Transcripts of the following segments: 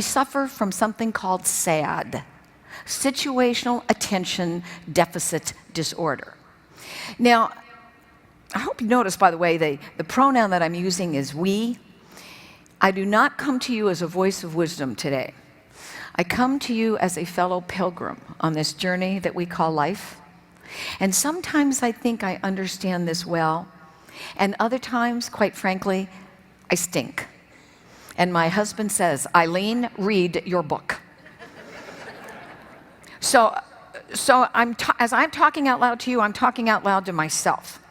we suffer from something called SAD, situational attention deficit disorder. Now, I hope you notice, by the way, the pronoun that I'm using is we. I do not come to you as a voice of wisdom today. I come to you as a fellow pilgrim on this journey that we call life. And sometimes I think I understand this well, and other times, quite frankly, I stink. And my husband says, Eileen, read your book. So as I'm talking out loud to you, I'm talking out loud to myself.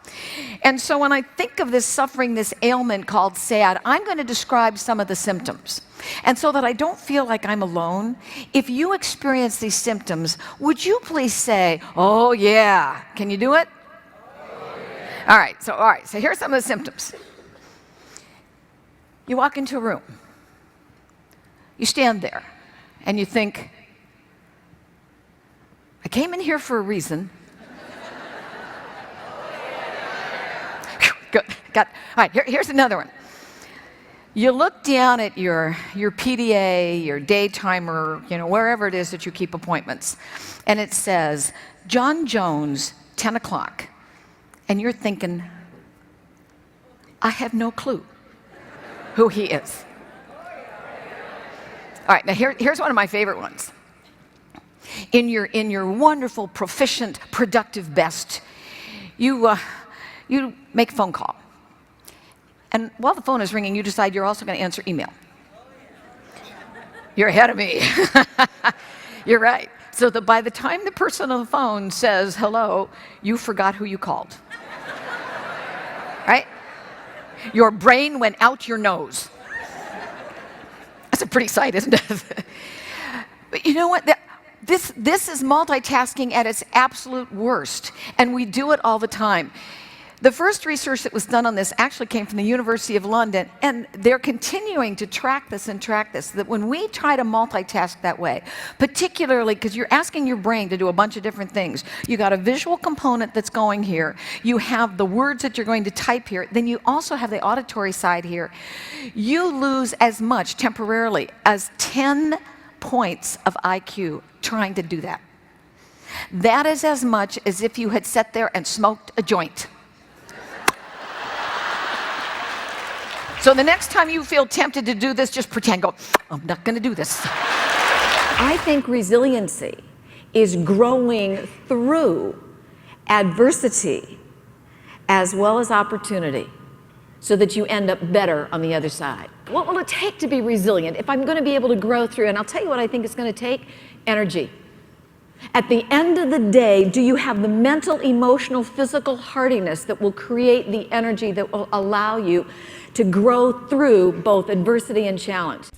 And so when I think of this suffering, this ailment called SAD, I'm going to describe some of the symptoms. And so that I don't feel like I'm alone, if you experience these symptoms, would you please say, oh yeah, can you do it? Oh, yeah. All right, so here's some of the symptoms. You walk into a room, you stand there, and you think, I came in here for a reason. Good. Got. All right, here's another one. You look down at your PDA, your day timer, wherever it is that you keep appointments, and it says, John Jones, 10 o'clock. And you're thinking, I have no clue who he is. All right, now here's one of my favorite ones. In your wonderful, proficient, productive best, you make a phone call. And while the phone is ringing, you decide you're also going to answer email. You're ahead of me. You're right. So that by the time the person on the phone says hello, you forgot who you called. Right? Your brain went out your nose. That's a pretty sight, isn't it? But you know what? This is multitasking at its absolute worst, and we do it all the time. The first research that was done on this actually came from the University of London, and they're continuing to track this, that when we try to multitask that way, particularly because you're asking your brain to do a bunch of different things. You got a visual component that's going here, you have the words that you're going to type here, then you also have the auditory side here. You lose as much temporarily as 10 points of IQ trying to do that. That is as much as if you had sat there and smoked a joint. So the next time you feel tempted to do this, just pretend, go, I'm not going to do this. I think resiliency is growing through adversity as well as opportunity so that you end up better on the other side. What will it take to be resilient if I'm going to be able to grow through? And I'll tell you what I think it's going to take, energy. At the end of the day, do you have the mental, emotional, physical hardiness that will create the energy that will allow you to grow through both adversity and challenge?